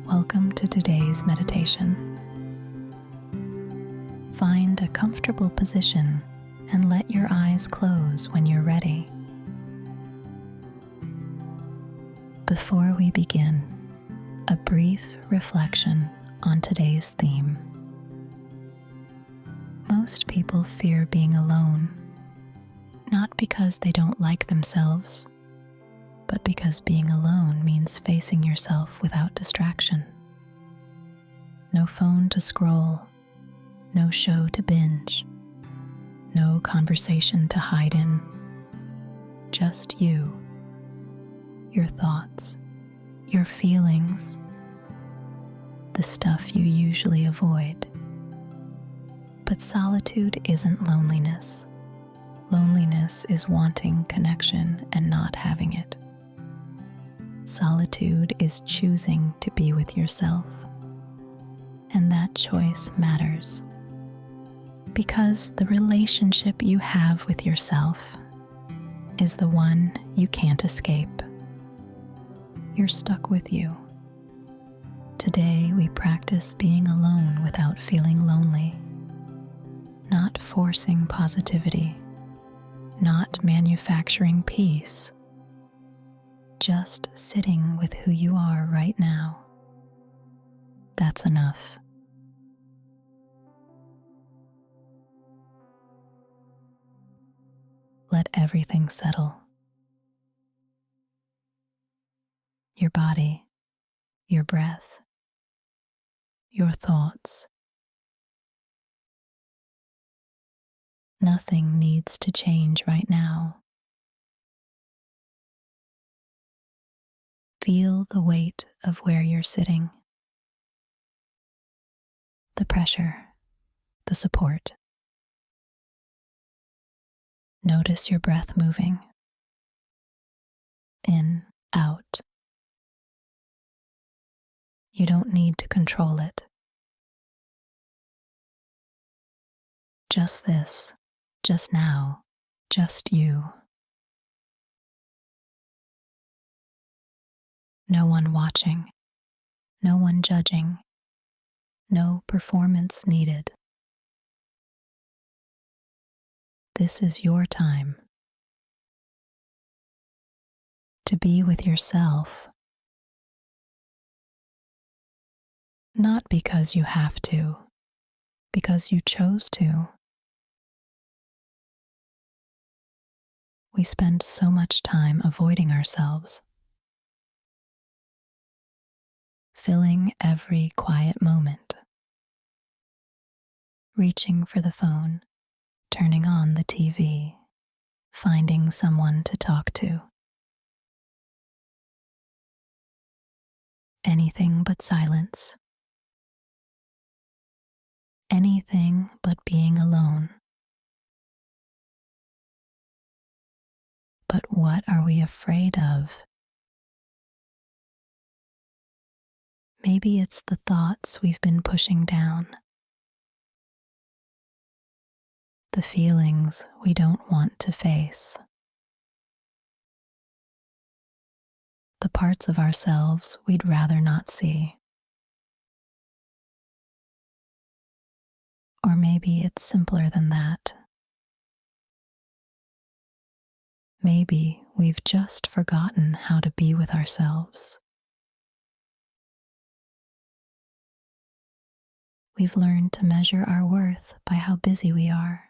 Welcome to today's meditation. Find a comfortable position and let your eyes close when you're ready. Before we begin, a brief reflection on today's theme. Most people fear being alone, not because they don't like themselves, but because being alone means facing yourself without distraction. No phone to scroll, no show to binge, no conversation to hide in. Just you, your thoughts, your feelings, the stuff you usually avoid. But solitude isn't loneliness. Loneliness is wanting connection and not having it. Solitude is choosing to be with yourself, and that choice matters because the relationship you have with yourself is the one you can't escape. You're stuck with you. Today we practice being alone without feeling lonely, not forcing positivity, not manufacturing peace. Just sitting with who you are right now. That's enough. Let everything settle. Your body, your breath, your thoughts. Nothing needs to change right now. Feel the weight of where you're sitting, the pressure, the support. Notice your breath moving, in, out. You don't need to control it. Just this, just now, just you. No one watching, no one judging, no performance needed. This is your time to be with yourself, not because you have to, because you chose to. We spend so much time avoiding ourselves, filling every quiet moment, reaching for the phone, turning on the TV, finding someone to talk to. Anything but silence. Anything but being alone. But what are we afraid of? Maybe it's the thoughts we've been pushing down, the feelings we don't want to face, the parts of ourselves we'd rather not see. Or maybe it's simpler than that. Maybe we've just forgotten how to be with ourselves. We've learned to measure our worth by how busy we are,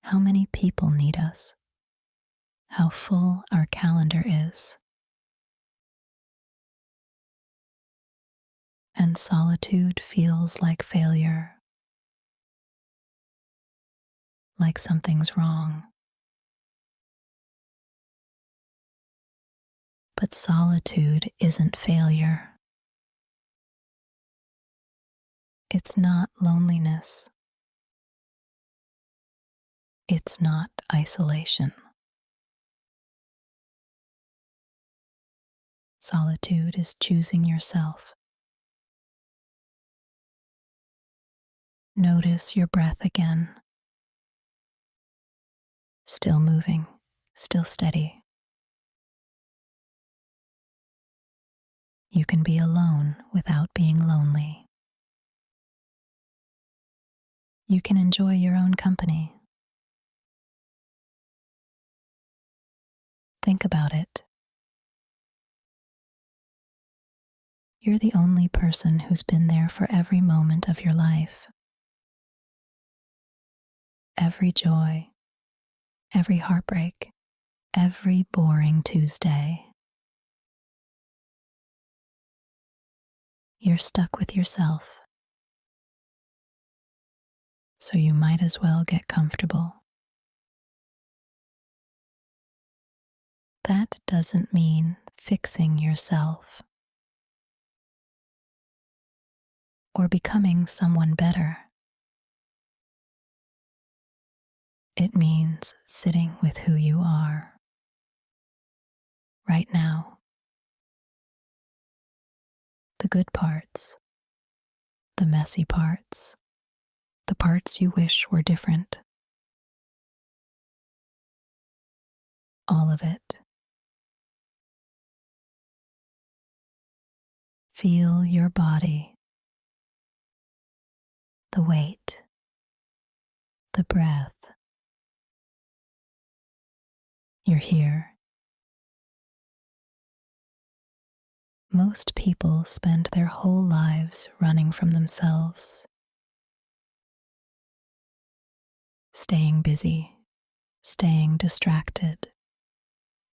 how many people need us, how full our calendar is. And solitude feels like failure, like something's wrong. But solitude isn't failure. It's not loneliness. It's not isolation. Solitude is choosing yourself. Notice your breath again. Still moving, still steady. You can be alone without being lonely. You can enjoy your own company. Think about it. You're the only person who's been there for every moment of your life. Every joy, every heartbreak, every boring Tuesday. You're stuck with yourself, so you might as well get comfortable. That doesn't mean fixing yourself or becoming someone better. It means sitting with who you are right now. The good parts, the messy parts, the parts you wish were different. All of it. Feel your body, the weight, the breath. You're here. Most people spend their whole lives running from themselves, staying busy, staying distracted,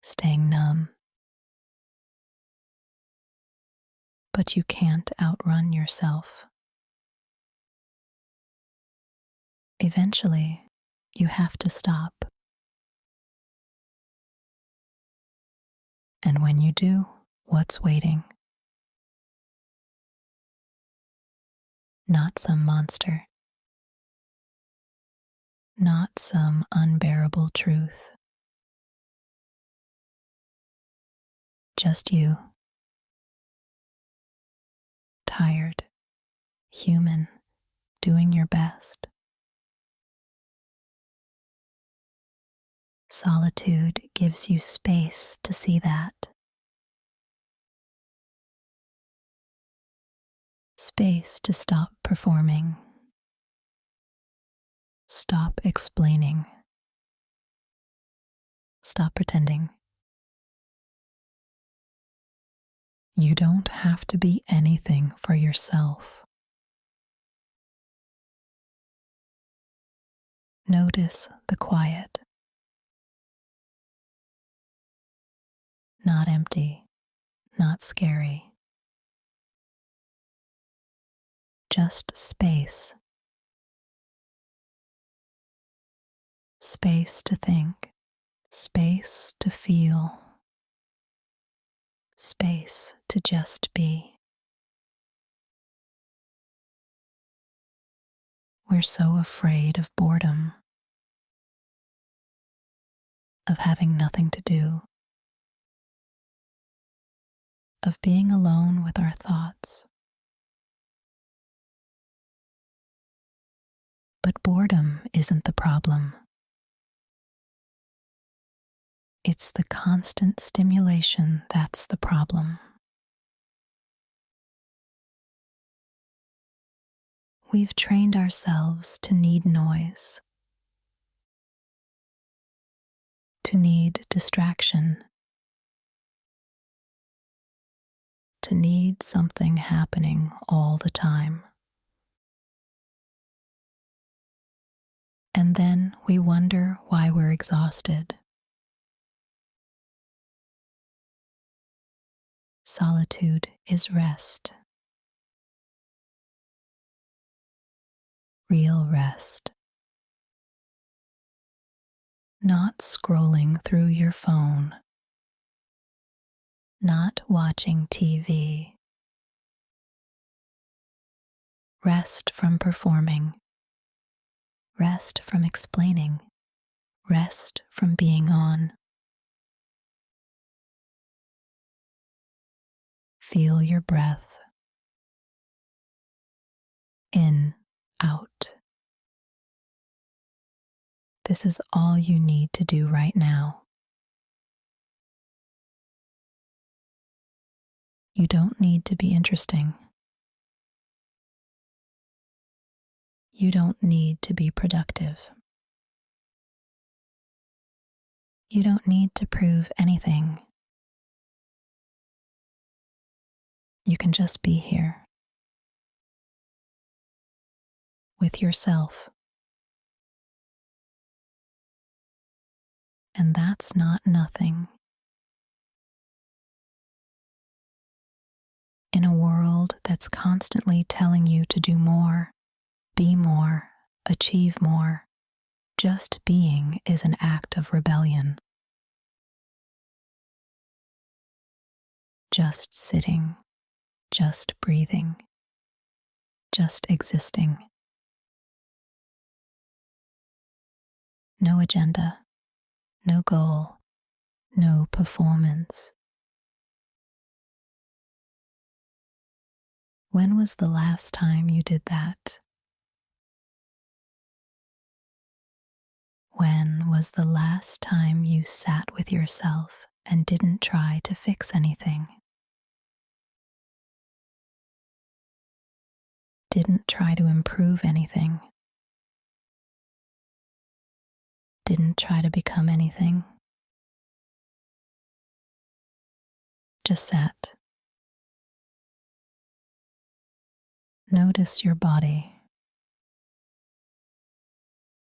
staying numb. But you can't outrun yourself. Eventually, you have to stop. And when you do, what's waiting? Not some monster. Not some unbearable truth. Just you. Tired, human, doing your best. Solitude gives you space to see that. Space to stop performing. Stop explaining. Stop pretending. You don't have to be anything for yourself. Notice the quiet. Not empty, not scary. Just space. Space to think. Space to feel. Space to just be. We're so afraid of boredom, of having nothing to do, of being alone with our thoughts. But boredom isn't the problem. It's the constant stimulation that's the problem. We've trained ourselves to need noise, to need distraction, to need something happening all the time. And then we wonder why we're exhausted. Solitude is rest. Real rest. Not scrolling through your phone. Not watching TV. Rest from performing. Rest from explaining. Rest from being on. Feel your breath. In, out. This is all you need to do right now. You don't need to be interesting. You don't need to be productive. You don't need to prove anything. You can just be here with yourself. And that's not nothing. In a world that's constantly telling you to do more, be more, achieve more, just being is an act of rebellion. Just sitting, just breathing, just existing. No agenda, no goal, no performance. When was the last time you did that? When was the last time you sat with yourself and didn't try to fix anything? Didn't try to improve anything? Didn't try to become anything? Just sat. Notice your body.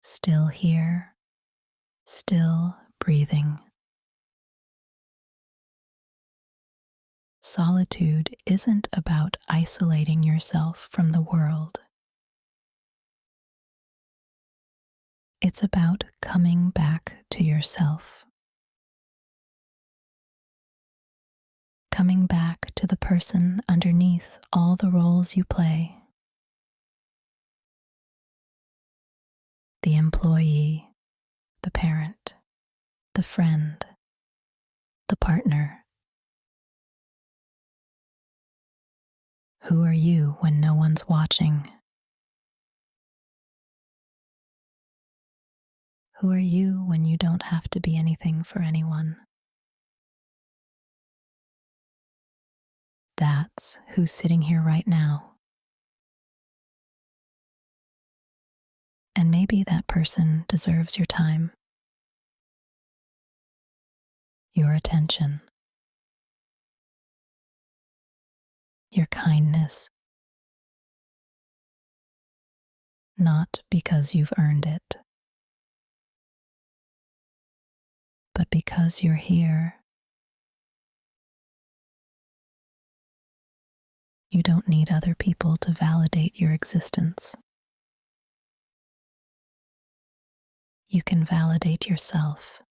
Still here, still breathing. Solitude isn't about isolating yourself from the world. It's about coming back to yourself. Coming back to the person underneath all the roles you play. The employee, the parent, the friend, the partner. Who are you when no one's watching? Who are you when you don't have to be anything for anyone? That's who's sitting here right now. And maybe that person deserves your time, your attention, your kindness, not because you've earned it, but because you're here. You don't need other people to validate your existence. You can validate yourself,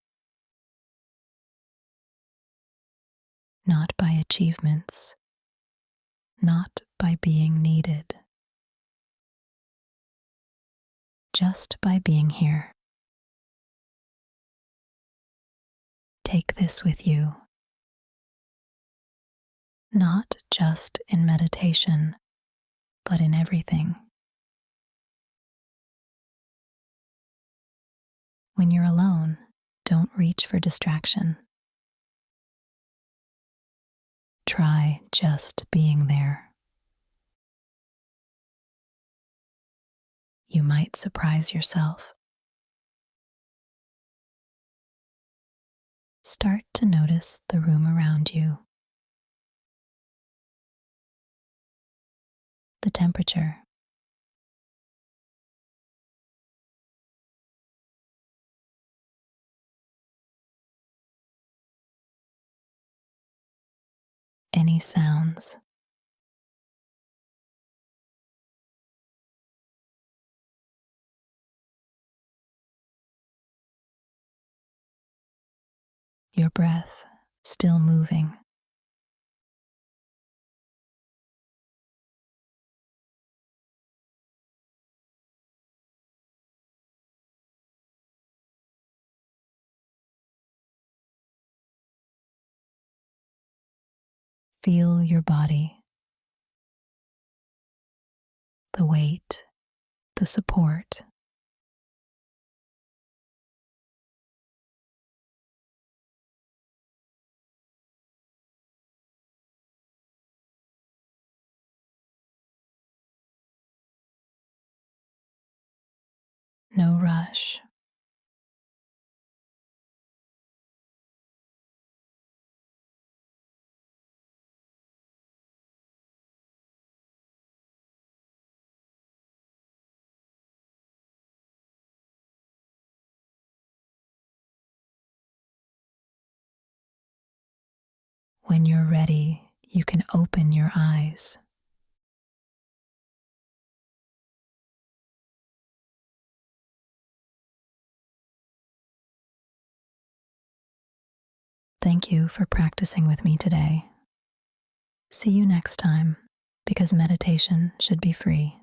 not by achievements, not by being needed, just by being here. Take this with you, not just in meditation, but in everything. When you're alone, don't reach for distraction. Try just being there. You might surprise yourself. Start to notice the room around you, the temperature, any sounds. Your breath still moving. Feel your body, the weight, the support. no rush. When you're ready, you can open your eyes. Thank you for practicing with me today. See you next time, because meditation should be free.